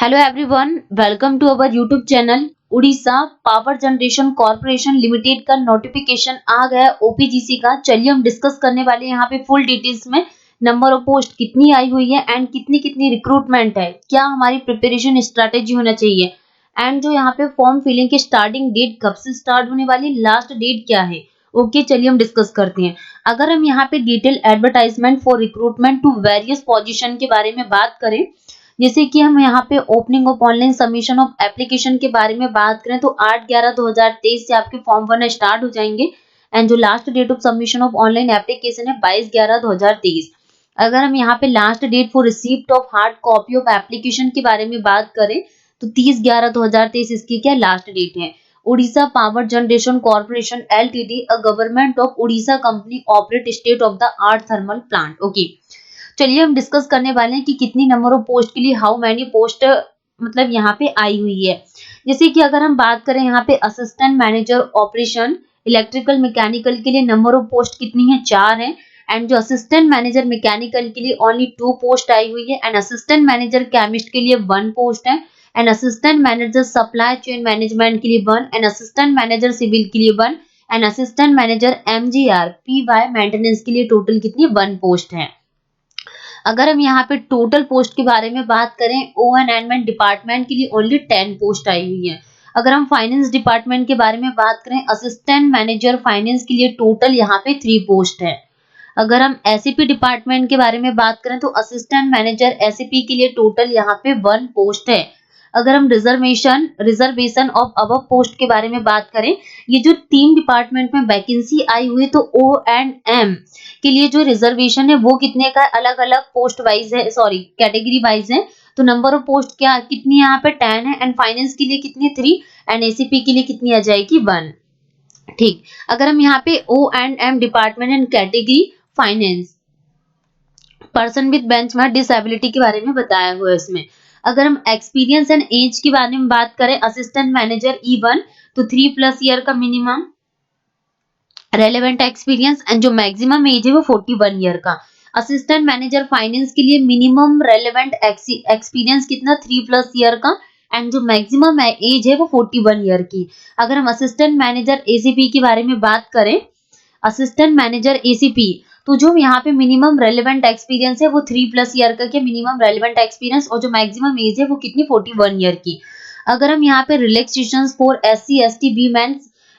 Hello everyone, welcome to our YouTube channel. Orissa Power generation Corporation Limited का notification आ गया OPGC का। चलिए हम डिस्कस करने वाले हैं यहाँ पे फुल डिटेल्स में। नंबर ऑफ पोस्ट कितनी आई हुई है एंड कितनी कितनी रिक्रूटमेंट है, क्या हमारी प्रिपरेशन स्ट्रैटेजी होना चाहिए एंड जो यहाँ पे फॉर्म फिलिंग की स्टार्टिंग डेट कब से स्टार्ट होने वाली, लास्ट डेट क्या है। ओके चलिए हम डिस्कस करते हैं। अगर हम यहाँ पे detail advertisement for recruitment to various position के बारे में बात करें, जैसे कि हम यहाँ पे opening of online submission of application के बारे में बात करें तो 8/11/2023 से आपके फॉर्म भरना स्टार्ट हो जाएंगे एंड जो last date of submission of online application है 22/11/2023। अगर हम यहाँ पे last date for receipt of hard copy of application के बारे में बात करें तो 30/11/2023 इसकी क्या लास्ट डेट है। Orissa Power generation corporation LTD a government of Orissa company operate state of the art thermal plant. Okay चलिए हम डिस्कस करने वाले हैं कि कितनी नंबर ऑफ पोस्ट के लिए हाउ मैनी पोस्ट मतलब यहाँ पे आई हुई है। जैसे कि अगर हम बात करें यहाँ पे assistant manager operation electrical mechanical के लिए नंबर ऑफ पोस्ट कितनी है, 4 है। एंड जो असिस्टेंट मैनेजर मैकेनिकल के लिए ओनली 2 पोस्ट आई हुई है एंड असिस्टेंट मैनेजर केमिस्ट के लिए 1 पोस्ट है and assistant manager supply chain management के लिए 1 एंड असिस्टेंट मैनेजर सिविल के लिए 1 and assistant manager MGR PY maintenance के लिए टोटल कितनी 1 पोस्ट है। अगर हम यहाँ पे टोटल पोस्ट के बारे में बात करें ओएनएम डिपार्टमेंट के लिए ओनली 10 पोस्ट आई हुई है। अगर हम फाइनेंस डिपार्टमेंट के बारे में बात करें असिस्टेंट मैनेजर फाइनेंस के लिए टोटल यहाँ पे 3 पोस्ट है। अगर हम एसीपी डिपार्टमेंट के बारे में बात करें तो असिस्टेंट मैनेजर एसीपी के लिए टोटल यहाँ पे 1 पोस्ट है। अगर हम रिजर्वेशन ऑफ अबव पोस्ट के बारे में बात करें, ये जो 3 डिपार्टमेंट में वैकेंसी आई हुई तो ओ एंड एम के लिए जो रिजर्वेशन है वो कितने का अलग अलग पोस्ट वाइज है, सॉरी कैटेगरी वाइज है। तो नंबर ऑफ पोस्ट क्या कितनी यहाँ पे 10 है एंड फाइनेंस के लिए कितनी 3 एंड एसीपी के लिए कितनी आ जाएगी 1। ठीक, अगर हम यहाँ पे O and M department and category finance person with benchmark disability के बारे में बताया हुआ है इसमें। अगर हम एक्सपीरियंस एंड एज के बारे में बात करें असिस्टेंट मैनेजर E1 तो 3+ ईयर का मिनिमम रेलेवेंट एक्सपीरियंस एंड जो मैक्सिमम एज है वो 41 ईयर का। असिस्टेंट मैनेजर फाइनेंस के लिए मिनिमम रेलेवेंट एक्सपीरियंस कितना 3+ ईयर का एंड जो मैक्सिमम एज है वो 41 ईयर की। अगर हम असिस्टेंट मैनेजर एसीपी के बारे में बात करें, असिस्टेंट मैनेजर एसीपी तो जो यहाँ पे मिनिमम रेलेवेंट एक्सपीरियंस है वो 3+ ईयर का के मिनिमम रेलेवेंट एक्सपीरियंस और जो मैक्सिमम एज है वो कितनी 41 ईयर की। अगर हम यहाँ पे relaxations for SC ST women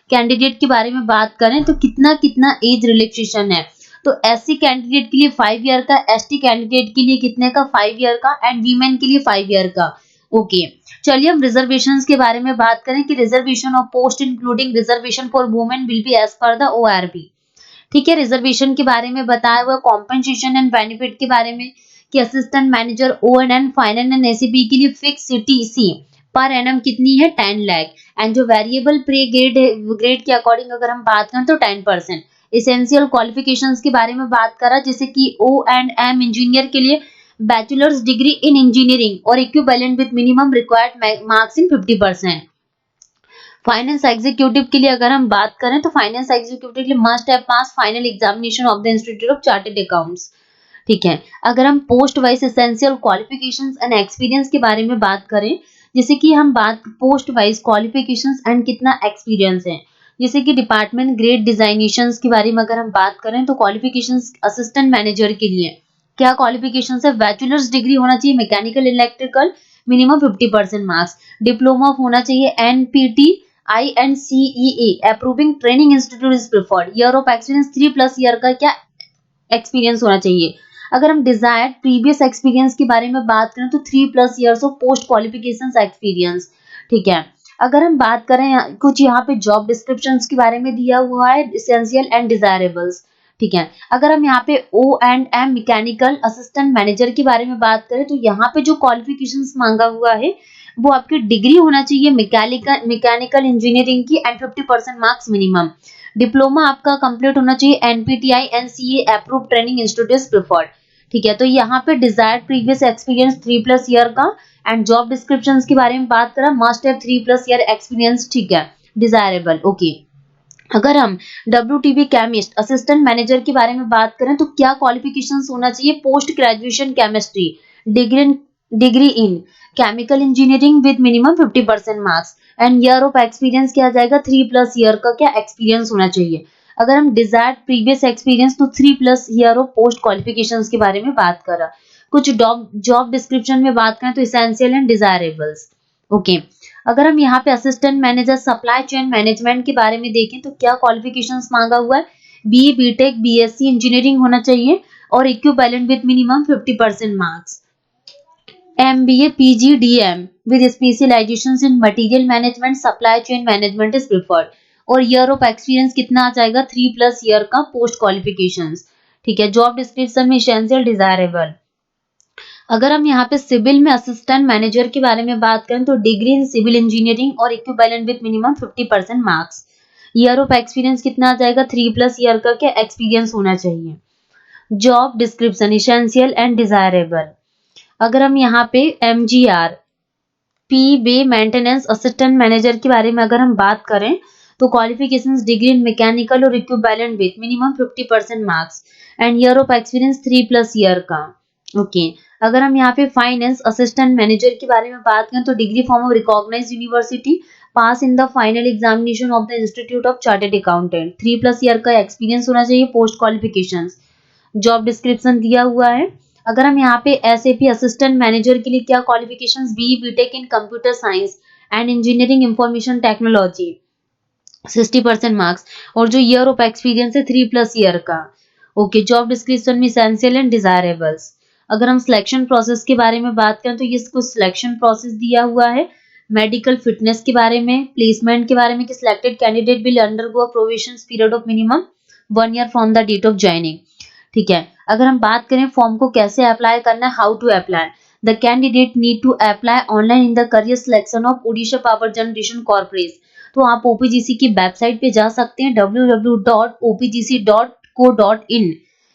candidate के बारे में बात करें तो कितना कितना एज रिलैक्सेशन है, तो SC कैंडिडेट के लिए 5 ईयर का, ST कैंडिडेट के लिए कितने का 5 ईयर का एंड वीमेन के लिए 5 ईयर का। ओके चलिए हम रिजर्वेशंस के बारे में बात करें कि reservation of post including reservation for women will be as per the ORP। ठीक है, रिजर्वेशन के बारे में बताया हुआ कॉम्पेंसेशन एंड बेनिफिट के बारे में कि assistant manager ONN finance and ACP के लिए फिक्स CTC पर एनम कितनी है 10 लाख एंड जो वेरिएबल पे ग्रेड के अकॉर्डिंग अगर हम बात करें तो 10%। एसेंशियल क्वालिफिकेशंस के बारे में बात करा जैसे कि O&M इंजीनियर के लिए बैचलर्स डिग्री इन इंजीनियरिंग और equivalent with minimum required marks in 50%। Finance executive के लिए अगर हम बात करें तो फाइनेंस एग्जीक्यूटिव के लिए must have pass final examination of the institute of chartered accounts. ठीक है, अगर हम post wise essential qualifications and experience के बारे में बात करें, जैसे कि हम बात पोस्ट वाइज क्वालिफिकेशंस एंड कितना एक्सपीरियंस है, जैसे कि डिपार्टमेंट ग्रेड डिजाइनेशंस के बारे में अगर हम बात करें तो क्वालिफिकेशंस असिस्टेंट मैनेजर के लिए क्या क्वालिफिकेशंस है, बैचलर्स डिग्री होना चाहिए mechanical electrical minimum 50% marks, diploma होना चाहिए NPT INCEA approving training institute is preferred, year of experience 3+ year का क्या एक्सपीरियंस होना चाहिए। अगर हम डिजायर्ड प्रीवियस एक्सपीरियंस के बारे में बात करें तो 3+ years of post qualifications experience. ठीक है, अगर हम बात करें कुछ यहाँ पे जॉब डिस्क्रिप्शंस के बारे में दिया हुआ है एसेंशियल एंड डिजायरेबल्स। ठीक है, अगर हम यहाँ पे O&M मैकेनिकल असिस्टेंट मैनेजर के बारे में बात करें तो यहाँ पे जो क्वालिफिकेशंस मांगा हुआ है वो आपकी डिग्री होना चाहिए मैकेनिकल इंजीनियरिंग की एंड 50% मार्क्स मिनिमम, डिप्लोमा आपका कंप्लीट होना चाहिए NPTI NCA approve training institute is preferred. ठीक है, तो यहाँ पे डिजायर्ड प्रीवियस एक्सपीरियंस 3+ ईयर का एंड जॉब डिस्क्रिप्शंस के बारे में बात करें मस्ट हैव 3+ ईयर एक्सपीरियंस। ठीक है, डिजायरेबल। ओके, अगर हम WTB केमिस्ट असिस्टेंट मैनेजर के बारे में बात करें तो क्या क्वालिफिकेशंस होना चाहिए, post graduation chemistry degree in degree in chemical engineering with minimum 50% marks and year of experience क्या आ जाएगा 3+ ईयर का क्या एक्सपीरियंस होना चाहिए। अगर हम डिजायर्ड प्रीवियस एक्सपीरियंस तो 3+ ईयर ऑफ पोस्ट क्वालिफिकेशंस के बारे में बात करा। कुछ जॉब डिस्क्रिप्शन में बात करें तो इसेंशियल एंड डिजायरेबल्स। ओके, अगर हम यहाँ पे assistant manager supply chain management के बारे में देखें तो क्या क्वालिफिकेशंस मांगा हुआ है, बी बीटेक बीएससी इंजीनियरिंग होना चाहिए और equivalent with minimum 50% marks. MBA PG DM with specializations in material management supply chain management is preferred और year of experience कितना आ जाएगा 3+ ईयर का पोस्ट क्वालिफिकेशंस। ठीक है, जॉब डिस्क्रिप्शन में एसेंशियल डिजायरेबल। अगर हम यहाँ पे सिविल में असिस्टेंट मैनेजर के बारे में बात करें तो डिग्री इन सिविल इंजीनियरिंग और equivalent with minimum 50% marks. Year of experience कितना आ जाएगा 3+ ईयर का क्या एक्सपीरियंस होना चाहिए। Job description essential and desirable. अगर हम यहाँ पे MGR पी वे मेंटेनेंस असिस्टेंट मैनेजर के बारे में अगर हम बात करें तो क्वालिफिकेशंस डिग्री इन मैकेनिकल और equivalent with minimum 50% marks and year of experience 3+ year का। ओके, अगर हम यहाँ पे फाइनेंस असिस्टेंट मैनेजर के बारे में बात करें तो degree from of recognised university pass in the final examination of the institute of chartered accountant 3+ year का एक्सपीरियंस होना चाहिए पोस्ट क्वालिफिकेशंस। जॉब डिस्क्रिप्शन दिया हुआ है। अगर हम यहाँ पे SAP असिस्टेंट मैनेजर के लिए क्या qualifications B BTech in computer science and engineering information technology 60% marks और जो ईयर ऑफ एक्सपीरियंस है 3+ ईयर का। ओके, जॉब डिस्क्रिप्शन में एसेंशियल एंड डिजायरेबल्स। अगर हम सिलेक्शन प्रोसेस के बारे में बात करें तो ये कुछ सिलेक्शन प्रोसेस दिया हुआ है। मेडिकल फिटनेस के बारे में, प्लेसमेंट के बारे में कि selected candidate will undergo probation period of minimum 1 year from the date of joining. ठीक है, अगर हम बात करें फॉर्म को कैसे अप्लाई करना है, how to apply, the candidate need to apply online in the career selection of Odisha power generation corporation. तो आप ओपीजीसी की वेबसाइट पे जा सकते हैं www.opgc.co.in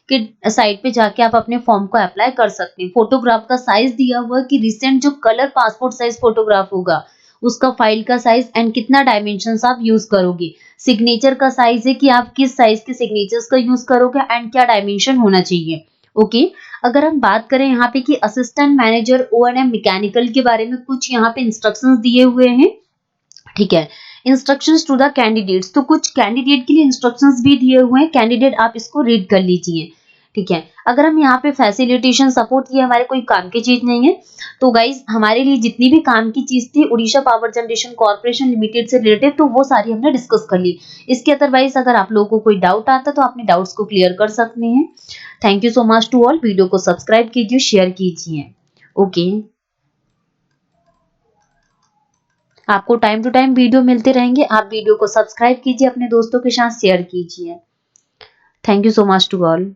के साइट पे जाके आप अपने फॉर्म को अप्लाई कर सकते हैं। फोटोग्राफ का साइज दिया हुआ है कि रिसेंट जो कलर पासपोर्ट साइज फोटोग्राफ होगा उसका फाइल का साइज एंड कितना डायमेंशंस आप यूज करोगे। सिग्नेचर का साइज है कि आप किस साइज के सिग्नेचर्स का यूज करोगे एंड क्या डायमेंशन होना चाहिए। ओके, अगर हम बात करें यहाँ पे कि असिस्टेंट मैनेजर O&M मैकेनिकल के बारे में कुछ यहाँ पे इंस्ट्रक्शंस दिए हुए हैं। ठीक है, इंस्ट्रक्शंस टू द कैंडिडेट्स, तो कुछ कैंडिडेट के लिए इंस्ट्रक्शंस भी दिए हुए हैं, कैंडिडेट आप इसको रीड कर लीजिए। ठीक है, अगर हम यहाँ पे फैसिलिटेशन सपोर्ट, ये हमारे कोई काम की चीज नहीं है। तो गाइज हमारे लिए जितनी भी काम की चीज थी Orissa Power generation Corporation limited से रिलेटेड तो वो सारी हमने डिस्कस कर ली। इसके अदरवाइज अगर आप लोगों को कोई डाउट आता तो अपने डाउट्स को क्लियर कर सकते हैं। Thank you so much to all. Video को सब्सक्राइब कीजिए, शेयर कीजिए। ओके, आपको टाइम टू टाइम वीडियो मिलते रहेंगे, आप वीडियो को सब्सक्राइब कीजिए, अपने दोस्तों के साथ शेयर कीजिए। Thank you so much to all.